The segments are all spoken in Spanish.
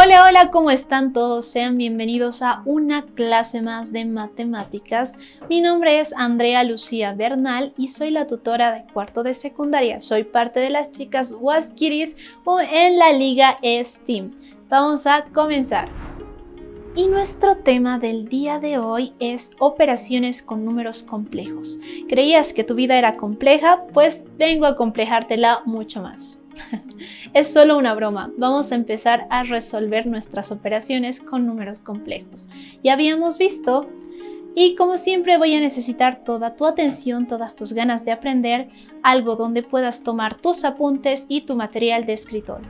Hola, hola, ¿cómo están todos? Sean bienvenidos a una clase más de matemáticas. Mi nombre es Andrea Lucía Bernal y soy la tutora de cuarto de secundaria. Soy parte de las chicas Huasquiris en la Liga STEAM. Vamos a comenzar. Y nuestro tema del día de hoy es operaciones con números complejos. ¿Creías que tu vida era compleja? Pues vengo a complejártela mucho más. Es solo una broma. Vamos a empezar a resolver nuestras operaciones con números complejos. Ya habíamos visto, y como siempre voy a necesitar toda tu atención, todas tus ganas de aprender, algo donde puedas tomar tus apuntes y tu material de escritorio.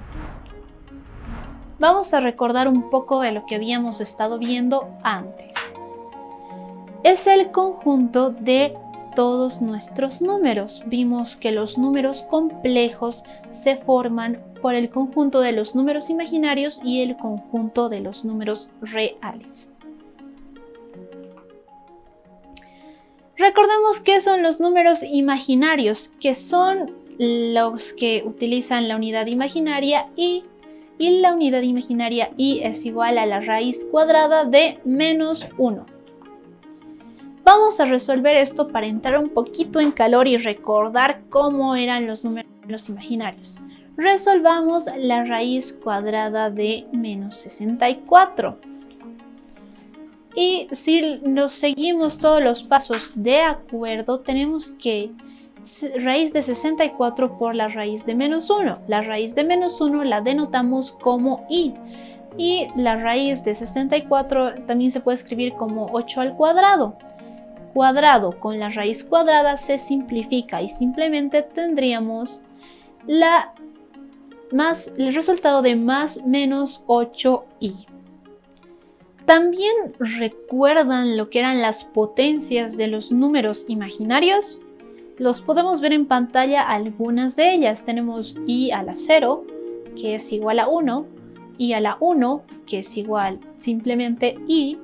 Vamos a recordar un poco de lo que habíamos estado viendo antes. Es el conjunto de todos nuestros números. Vimos que los números complejos se forman por el conjunto de los números imaginarios y el conjunto de los números reales. Recordemos qué son los números imaginarios, que son los que utilizan la unidad imaginaria y la unidad imaginaria y es igual a la raíz cuadrada de menos 1. Vamos a resolver esto para entrar un poquito en calor y recordar cómo eran los números imaginarios. Resolvamos la raíz cuadrada de menos 64. Y si nos seguimos todos los pasos de acuerdo, tenemos que raíz de 64 por la raíz de menos 1. La raíz de menos 1 la denotamos como i. Y la raíz de 64 también se puede escribir como 8 al cuadrado. Cuadrado con la raíz cuadrada se simplifica y simplemente tendríamos el resultado de más menos 8i. ¿También recuerdan lo que eran las potencias de los números imaginarios? Los podemos ver en pantalla algunas de ellas. Tenemos i a la 0, que es igual a 1, i a la 1, que es igual simplemente i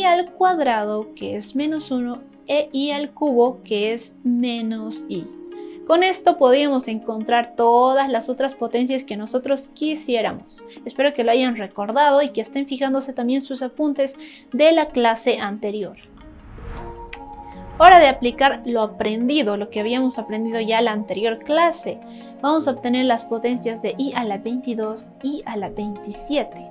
al cuadrado, que es menos 1, e i al cubo, que es menos i. Con esto podríamos encontrar todas las otras potencias que nosotros quisiéramos. Espero que lo hayan recordado y que estén fijándose también sus apuntes de la clase anterior. Hora de aplicar lo aprendido, lo que habíamos aprendido ya en la anterior clase. Vamos a obtener las potencias de i a la 22 y a la 27.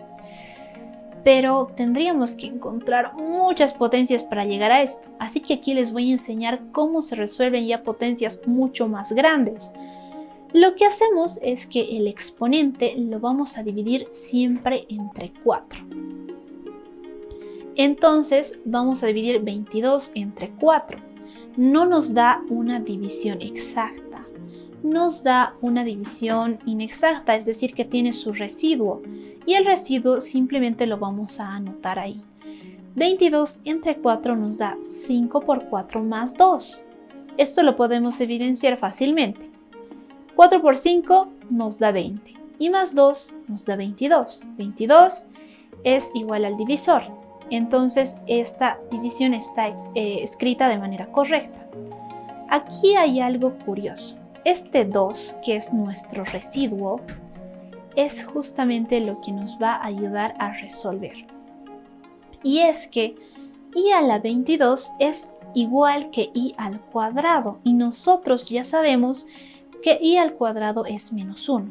Pero tendríamos que encontrar muchas potencias para llegar a esto. Así que aquí les voy a enseñar cómo se resuelven ya potencias mucho más grandes. Lo que hacemos es que el exponente lo vamos a dividir siempre entre 4. Entonces vamos a dividir 22 entre 4. No nos da una división exacta. Nos da una división inexacta, es decir, que tiene su residuo. Y el residuo simplemente lo vamos a anotar ahí. 22 entre 4 nos da 5 por 4 más 2. Esto lo podemos evidenciar fácilmente. 4 por 5 nos da 20 y más 2 nos da 22. 22 es igual al divisor. Entonces esta división está escrita de manera correcta. Aquí hay algo curioso. Este 2, que es nuestro residuo, es justamente lo que nos va a ayudar a resolver. Y es que i a la 22 es igual que i al cuadrado y nosotros ya sabemos que i al cuadrado es menos 1.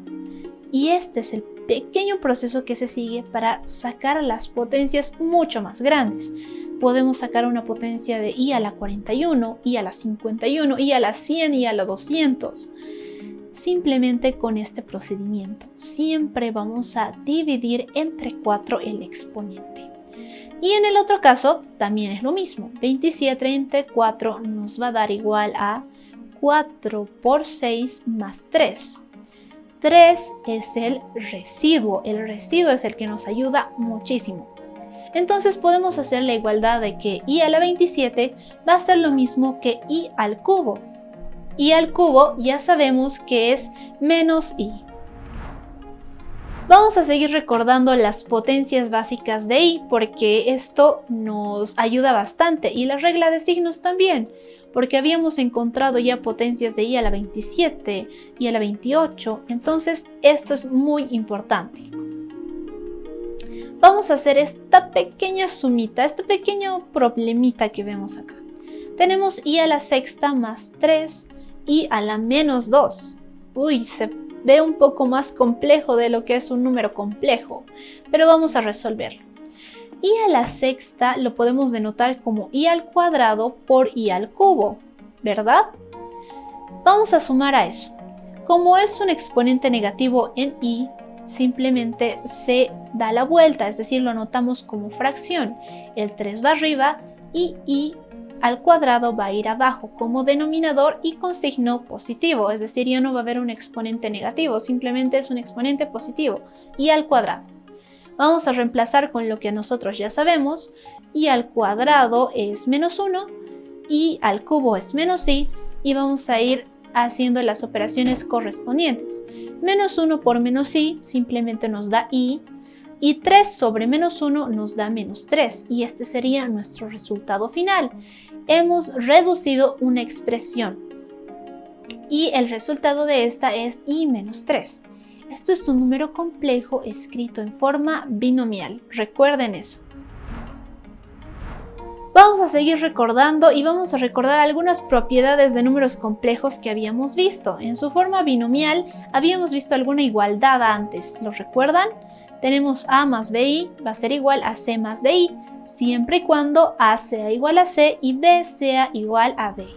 Y este es el pequeño proceso que se sigue para sacar las potencias mucho más grandes. Podemos sacar una potencia de i a la 41, i a la 51, i a la 100 y a la 200. Simplemente con este procedimiento. Siempre vamos a dividir entre 4 el exponente. Y en el otro caso también es lo mismo. 27 entre 4 nos va a dar igual a 4 por 6 más 3. 3 es el residuo. El residuo es el que nos ayuda muchísimo. Entonces podemos hacer la igualdad de que i a la 27 va a ser lo mismo que i al cubo. I al cubo ya sabemos que es menos i. Vamos a seguir recordando las potencias básicas de i porque esto nos ayuda bastante y la regla de signos también, porque habíamos encontrado ya potencias de i a la 27 y a la 28, entonces esto es muy importante. Vamos a hacer esta pequeña sumita, este pequeño problemita que vemos acá. Tenemos y a la sexta más 3 y a la menos 2. Uy, se ve un poco más complejo de lo que es un número complejo, pero vamos a resolverlo. Y a la sexta lo podemos denotar como y al cuadrado por y al cubo, ¿verdad? Vamos a sumar a eso. Como es un exponente negativo en y, simplemente se da la vuelta, es decir, lo anotamos como fracción. El 3 va arriba y al cuadrado va a ir abajo como denominador y con signo positivo, es decir, ya no va a haber un exponente negativo, simplemente es un exponente positivo, y al cuadrado. Vamos a reemplazar con lo que nosotros ya sabemos, y al cuadrado es menos 1, y al cubo es menos i, y vamos a ir haciendo las operaciones correspondientes. Menos 1 por menos i simplemente nos da i, y 3 sobre menos 1 nos da menos 3, y este sería nuestro resultado final. Hemos reducido una expresión, y el resultado de esta es i menos 3. Esto es un número complejo escrito en forma binomial, recuerden eso. Vamos a seguir recordando y vamos a recordar algunas propiedades de números complejos que habíamos visto. En su forma binomial habíamos visto alguna igualdad antes, ¿lo recuerdan? Tenemos a más bi va a ser igual a c más di, siempre y cuando a sea igual a c y b sea igual a d.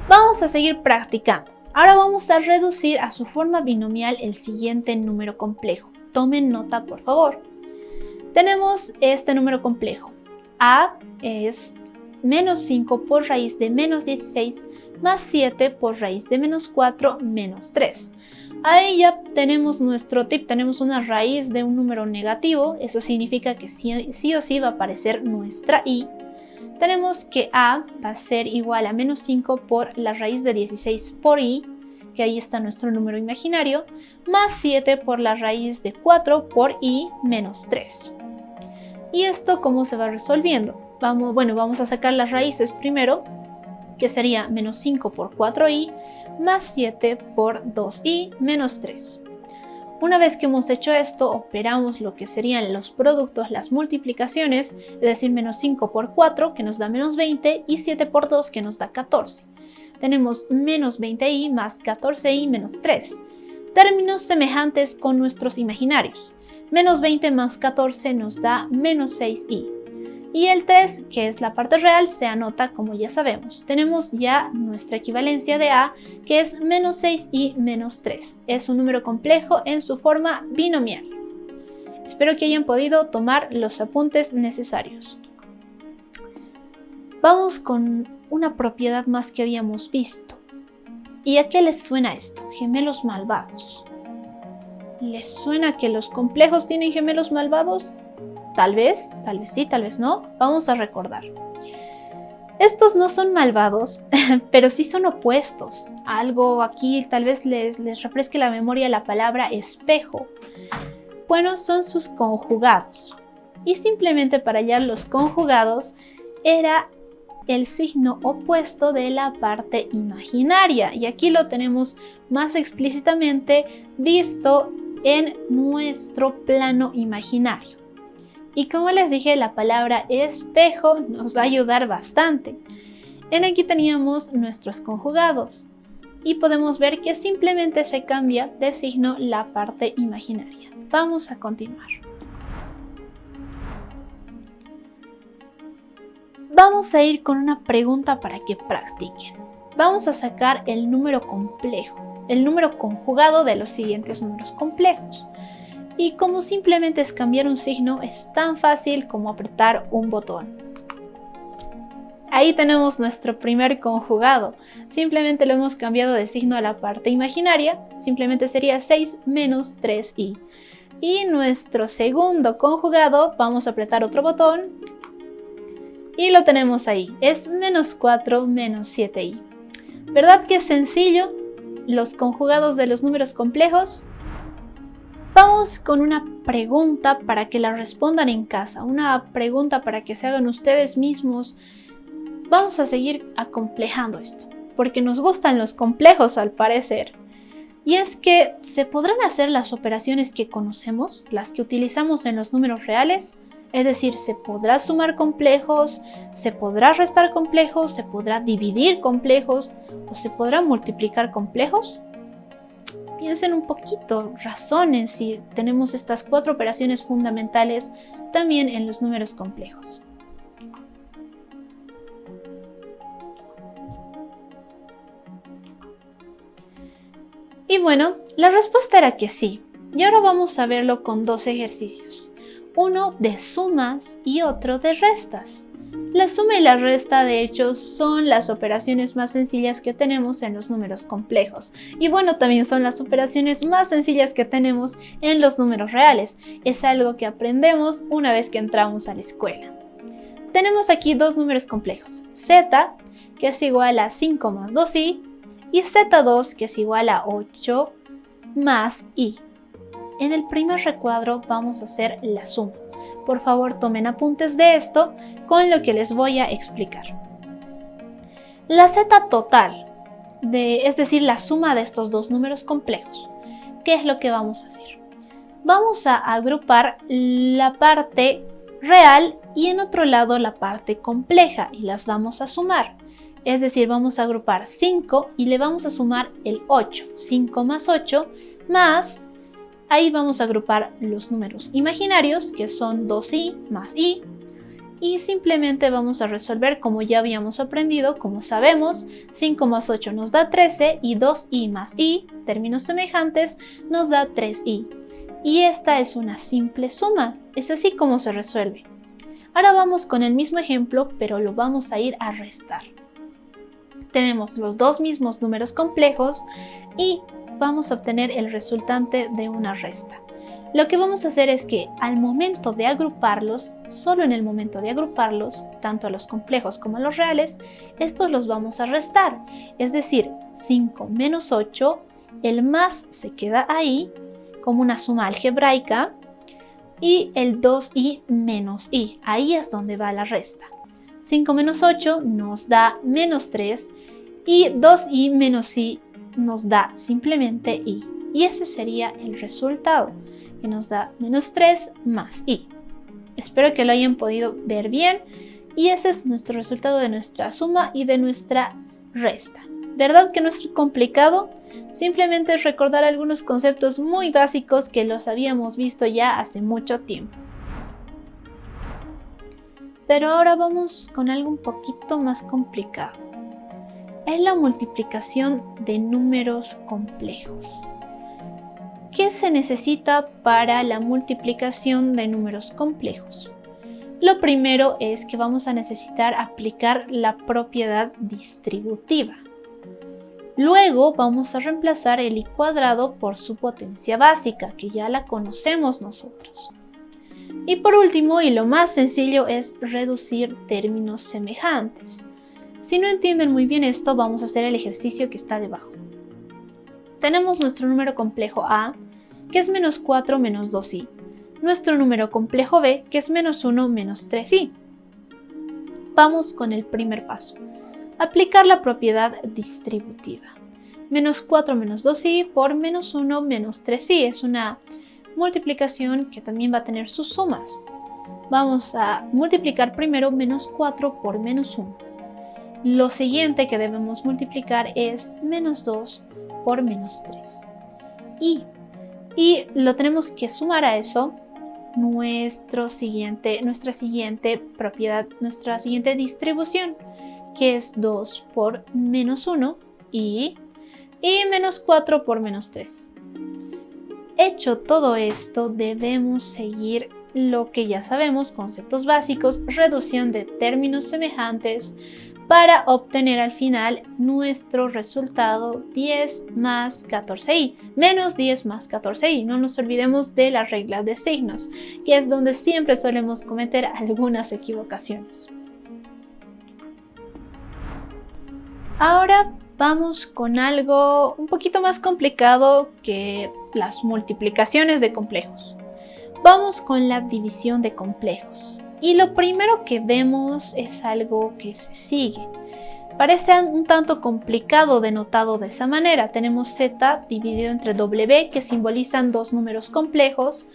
Vamos a seguir practicando. Ahora vamos a reducir a su forma binomial el siguiente número complejo. Tomen nota, por favor. Tenemos este número complejo. A es menos 5 por raíz de menos 16 más 7 por raíz de menos 4 menos 3. Ahí ya tenemos nuestro tip, tenemos una raíz de un número negativo, eso significa que sí o sí va a aparecer nuestra i. Tenemos que a va a ser igual a menos 5 por la raíz de 16 por i, que ahí está nuestro número imaginario, más 7 por la raíz de 4 por i menos 3. ¿Y esto cómo se va resolviendo? Vamos a sacar las raíces primero, que sería menos 5 por 4i más 7 por 2i menos 3. Una vez que hemos hecho esto, operamos lo que serían los productos, las multiplicaciones, es decir, menos 5 por 4, que nos da menos 20, y 7 por 2, que nos da 14. Tenemos menos 20i más 14i menos 3. Términos semejantes con nuestros imaginarios. Menos 20 más 14 nos da menos 6i. Y el 3, que es la parte real, se anota como ya sabemos. Tenemos ya nuestra equivalencia de a, que es menos 6i menos 3. Es un número complejo en su forma binomial. Espero que hayan podido tomar los apuntes necesarios. Vamos con una propiedad más que habíamos visto. ¿Y a qué les suena esto? Gemelos malvados. ¿Les suena que los complejos tienen gemelos malvados? Tal vez sí, tal vez no. Vamos a recordar. Estos no son malvados, pero sí son opuestos. Algo aquí tal vez les refresque la memoria la palabra espejo. Bueno, son sus conjugados. Y simplemente para hallar los conjugados era el signo opuesto de la parte imaginaria. Y aquí lo tenemos más explícitamente visto en nuestro plano imaginario. Y como les dije, la palabra espejo nos va a ayudar bastante. Aquí teníamos nuestros conjugados y podemos ver que simplemente se cambia de signo la parte imaginaria. Vamos a continuar. Vamos a ir con una pregunta para que practiquen. Vamos a sacar el número complejo, el número conjugado de los siguientes números complejos. Y como simplemente es cambiar un signo, es tan fácil como apretar un botón. Ahí tenemos nuestro primer conjugado. Simplemente lo hemos cambiado de signo a la parte imaginaria. Simplemente sería 6 menos 3i. Y nuestro segundo conjugado, vamos a apretar otro botón. Y lo tenemos ahí. Es menos 4 menos 7i. ¿Verdad que es sencillo? Los conjugados de los números complejos. Vamos con una pregunta para que la respondan en casa, una pregunta para que se hagan ustedes mismos. Vamos a seguir acomplejando esto, porque nos gustan los complejos al parecer. Y es que se podrán hacer las operaciones que conocemos, las que utilizamos en los números reales, es decir, se podrá sumar complejos, se podrá restar complejos, se podrá dividir complejos o se podrá multiplicar complejos. Piensen un poquito, razonen si tenemos estas 4 operaciones fundamentales también en los números complejos. Y bueno, la respuesta era que sí. Y ahora vamos a verlo con 2 ejercicios. Uno de sumas y otro de restas. La suma y la resta, de hecho, son las operaciones más sencillas que tenemos en los números complejos. Y bueno, también son las operaciones más sencillas que tenemos en los números reales. Es algo que aprendemos una vez que entramos a la escuela. Tenemos aquí 2 números complejos. Z, que es igual a 5 más 2i, y Z2, que es igual a 8 más i. En el primer recuadro vamos a hacer la suma. Por favor, tomen apuntes de esto con lo que les voy a explicar. La Z total, es decir, la suma de estos 2 números complejos. ¿Qué es lo que vamos a hacer? Vamos a agrupar la parte real y en otro lado la parte compleja y las vamos a sumar. Es decir, vamos a agrupar 5 y le vamos a sumar el 8. 5 más 8 más... Ahí vamos a agrupar los números imaginarios, que son 2i más i, y simplemente vamos a resolver como ya habíamos aprendido. Como sabemos, 5 más 8 nos da 13 y 2i más i, términos semejantes, nos da 3i. Y esta es una simple suma, es así como se resuelve. Ahora vamos con el mismo ejemplo, pero lo vamos a ir a restar. Tenemos los 2 mismos números complejos y vamos a obtener el resultante de una resta. Lo que vamos a hacer es que al momento de agruparlos, solo en el momento de agruparlos, tanto a los complejos como a los reales, estos los vamos a restar. Es decir, 5 menos 8, el más se queda ahí como una suma algebraica y el 2i menos i, ahí es donde va la resta. 5 menos 8 nos da menos 3 y 2i menos i nos da simplemente i. Y ese sería el resultado, que nos da menos 3 más i. Espero que lo hayan podido ver bien. Y ese es nuestro resultado de nuestra suma y de nuestra resta. ¿Verdad que no es complicado? Simplemente es recordar algunos conceptos muy básicos que los habíamos visto ya hace mucho tiempo. Pero ahora vamos con algo un poquito más complicado. Es la multiplicación de números complejos. ¿Qué se necesita para la multiplicación de números complejos? Lo primero es que vamos a necesitar aplicar la propiedad distributiva. Luego vamos a reemplazar el i cuadrado por su potencia básica, que ya la conocemos nosotros. Y por último, y lo más sencillo, es reducir términos semejantes. Si no entienden muy bien esto, vamos a hacer el ejercicio que está debajo. Tenemos nuestro número complejo A, que es menos 4 menos 2i. Nuestro número complejo B, que es menos 1 menos 3i. Vamos con el primer paso. Aplicar la propiedad distributiva. Menos 4 menos 2i por menos 1 menos 3i. Es una multiplicación que también va a tener sus sumas. Vamos a multiplicar primero menos 4 por menos 1. Lo siguiente que debemos multiplicar es menos 2 por menos 3. Y lo tenemos que sumar a eso nuestra siguiente propiedad, nuestra siguiente distribución, que es 2 por menos 1 y menos 4 por menos 3. Hecho todo esto, debemos seguir lo que ya sabemos, conceptos básicos, reducción de términos semejantes, para obtener al final nuestro resultado 10 más 14i, menos 10 más 14i. No nos olvidemos de la regla de signos, que es donde siempre solemos cometer algunas equivocaciones. Ahora vamos con algo un poquito más complicado que las multiplicaciones de complejos. Vamos con la división de complejos. Y lo primero que vemos es algo que se sigue. Parece un tanto complicado denotado de esa manera. Tenemos z dividido entre w, que simbolizan dos números complejos.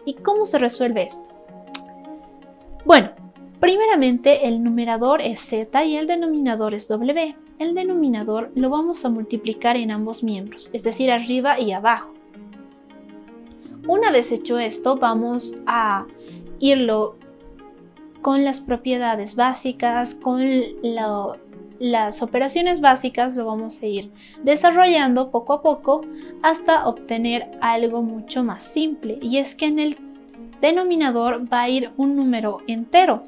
¿Y cómo se resuelve esto? Bueno, primeramente el numerador es z y el denominador es w. El denominador lo vamos a multiplicar en ambos miembros, es decir, arriba y abajo. Una vez hecho esto, vamos a irlo con las propiedades básicas, con las operaciones básicas, lo vamos a ir desarrollando poco a poco hasta obtener algo mucho más simple. Y es que en el denominador va a ir un número entero.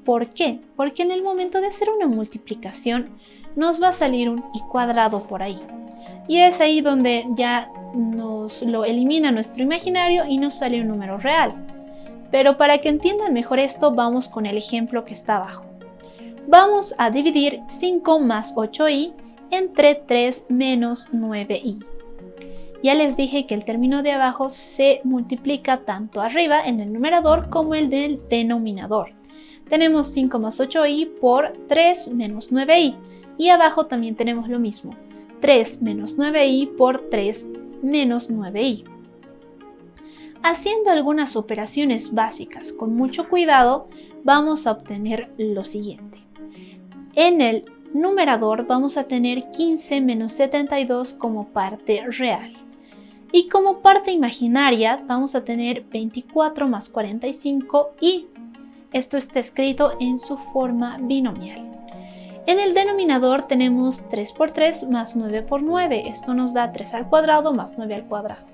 ¿Por qué? Porque en el momento de hacer una multiplicación nos va a salir un i cuadrado por ahí. Y es ahí donde ya nos lo elimina nuestro imaginario y nos sale un número real. Pero para que entiendan mejor esto, vamos con el ejemplo que está abajo. Vamos a dividir 5 más 8i entre 3 menos 9i. Ya les dije que el término de abajo se multiplica tanto arriba en el numerador como el del denominador. Tenemos 5 más 8i por 3 menos 9i. Y abajo también tenemos lo mismo. 3 menos 9i por 3 menos 9i. Haciendo algunas operaciones básicas con mucho cuidado, vamos a obtener lo siguiente. En el numerador vamos a tener 15 menos 72 como parte real. Y como parte imaginaria vamos a tener 24 más 45 y esto está escrito en su forma binomial. En el denominador tenemos 3 por 3 más 9 por 9. Esto nos da 3 al cuadrado más 9 al cuadrado.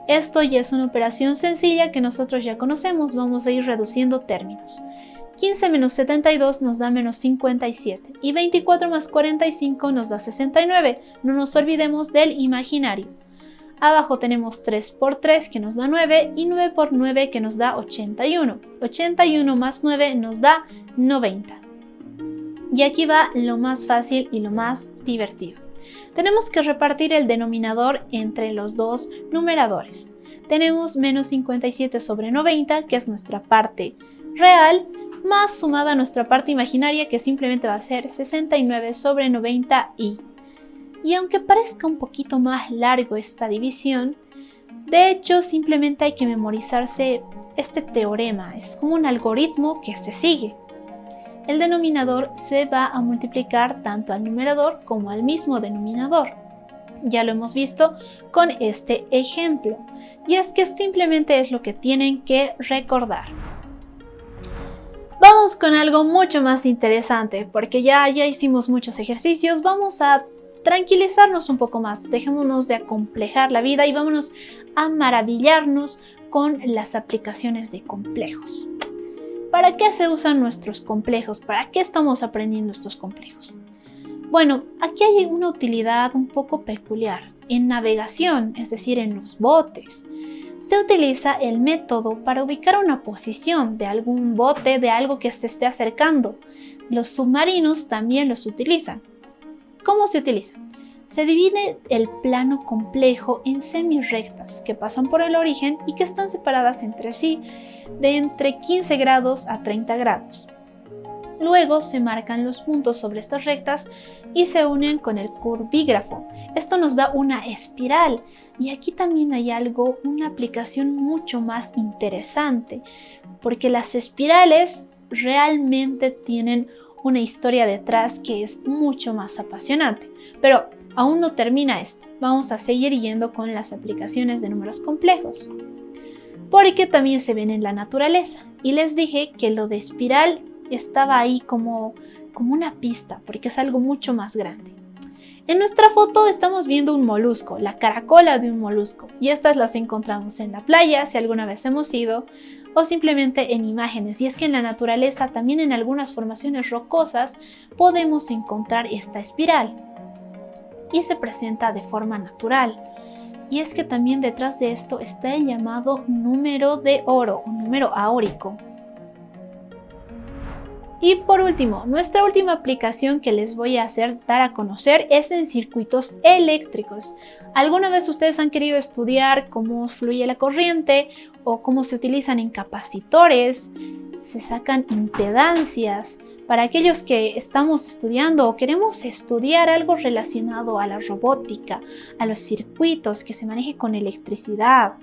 Esto ya es una operación sencilla que nosotros ya conocemos. Vamos a ir reduciendo términos. 15 menos 72 nos da menos 57 y 24 más 45 nos da 69. No nos olvidemos del imaginario. Abajo tenemos 3 por 3 que nos da 9 y 9 por 9 que nos da 81. 81 más 9 nos da 90. Y aquí va lo más fácil y lo más divertido. Tenemos que repartir el denominador entre los dos numeradores. Tenemos menos 57 sobre 90, que es nuestra parte real, más sumada a nuestra parte imaginaria, que simplemente va a ser 69 sobre 90i. Y aunque parezca un poquito más largo esta división, de hecho simplemente hay que memorizarse este teorema. Es como un algoritmo que se sigue. El denominador se va a multiplicar tanto al numerador como al mismo denominador. Ya lo hemos visto con este ejemplo. Y es que simplemente es lo que tienen que recordar. Vamos con algo mucho más interesante, porque ya hicimos muchos ejercicios. Vamos a tranquilizarnos un poco más. Dejémonos de acomplejar la vida y vámonos a maravillarnos con las aplicaciones de complejos. ¿Para qué se usan nuestros complejos? ¿Para qué estamos aprendiendo estos complejos? Bueno, aquí hay una utilidad un poco peculiar. En navegación, es decir, en los botes, se utiliza el método para ubicar una posición de algún bote, de algo que se esté acercando. Los submarinos también los utilizan. ¿Cómo se utiliza? Se divide el plano complejo en semirrectas que pasan por el origen y que están separadas entre sí de entre 15 grados a 30 grados. Luego se marcan los puntos sobre estas rectas y se unen con el curvígrafo. Esto nos da una espiral y aquí también hay una aplicación mucho más interesante, porque las espirales realmente tienen una historia detrás que es mucho más apasionante. Pero aún no termina esto. Vamos a seguir yendo con las aplicaciones de números complejos, porque también se ven en la naturaleza. Y les dije que lo de espiral estaba ahí como una pista, porque es algo mucho más grande. En nuestra foto estamos viendo un molusco, la caracola de un molusco, y estas las encontramos en la playa, si alguna vez hemos ido, o simplemente en imágenes. Y es que en la naturaleza, también en algunas formaciones rocosas, podemos encontrar esta espiral. Y se presenta de forma natural. Y es que también detrás de esto está el llamado número de oro, o número áurico. Y por último, nuestra última aplicación que les voy a dar a conocer es en circuitos eléctricos. ¿Alguna vez ustedes han querido estudiar cómo fluye la corriente o cómo se utilizan en capacitores? Se sacan impedancias para aquellos que estamos estudiando o queremos estudiar algo relacionado a la robótica, a los circuitos que se maneje con electricidad,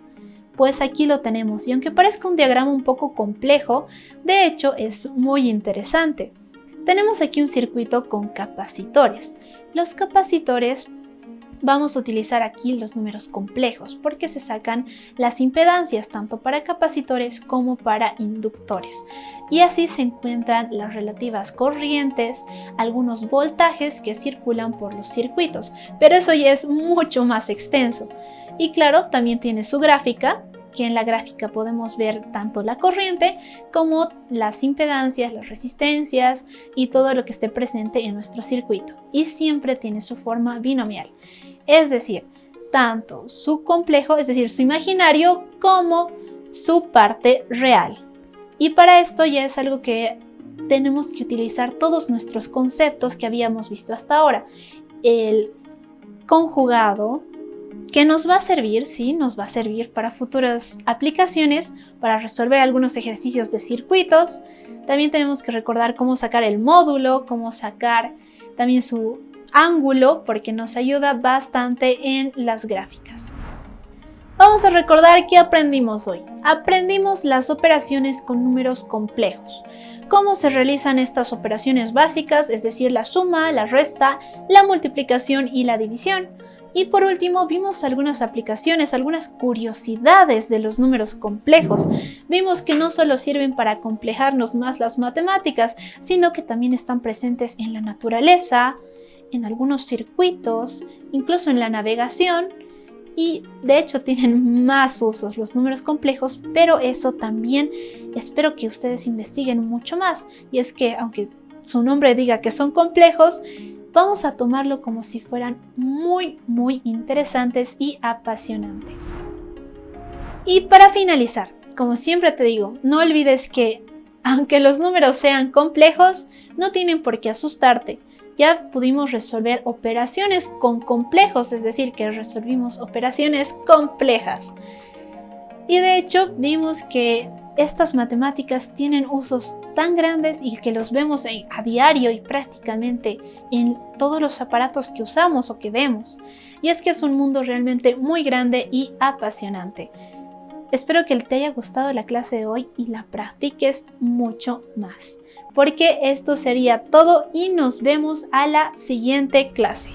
pues aquí lo tenemos. Y aunque parezca un diagrama un poco complejo, de hecho es muy interesante. Tenemos aquí un circuito con capacitores. Los capacitores, vamos a utilizar aquí los números complejos porque se sacan las impedancias tanto para capacitores como para inductores. Y así se encuentran las relativas corrientes, algunos voltajes que circulan por los circuitos, pero eso ya es mucho más extenso. Y claro, también tiene su gráfica, que en la gráfica podemos ver tanto la corriente como las impedancias, las resistencias y todo lo que esté presente en nuestro circuito. Y siempre tiene su forma binomial, es decir, tanto su complejo, es decir, su imaginario, como su parte real. Y para esto ya es algo que tenemos que utilizar todos nuestros conceptos que habíamos visto hasta ahora. El conjugado, que nos va a servir, sí, nos va a servir para futuras aplicaciones, para resolver algunos ejercicios de circuitos. También tenemos que recordar cómo sacar el módulo, cómo sacar también su ángulo, porque nos ayuda bastante en las gráficas. Vamos a recordar qué aprendimos hoy. Aprendimos las operaciones con números complejos. Cómo se realizan estas operaciones básicas, es decir, la suma, la resta, la multiplicación y la división. Y por último vimos algunas aplicaciones, algunas curiosidades de los números complejos. Vimos que no solo sirven para acomplejarnos más las matemáticas, sino que también están presentes en la naturaleza, en algunos circuitos, incluso en la navegación. Y de hecho tienen más usos los números complejos, pero eso también espero que ustedes investiguen mucho más. Y es que aunque su nombre diga que son complejos, vamos a tomarlo como si fueran muy interesantes y apasionantes. Y para finalizar, como siempre te digo, no olvides que aunque los números sean complejos, no tienen por qué asustarte. Ya pudimos resolver operaciones con complejos, es decir, que resolvimos operaciones complejas. Y de hecho vimos que estas matemáticas tienen usos tan grandes y que los vemos a diario y prácticamente en todos los aparatos que usamos o que vemos. Y es que es un mundo realmente muy grande y apasionante. Espero que te haya gustado la clase de hoy y la practiques mucho más. Porque esto sería todo y nos vemos a la siguiente clase.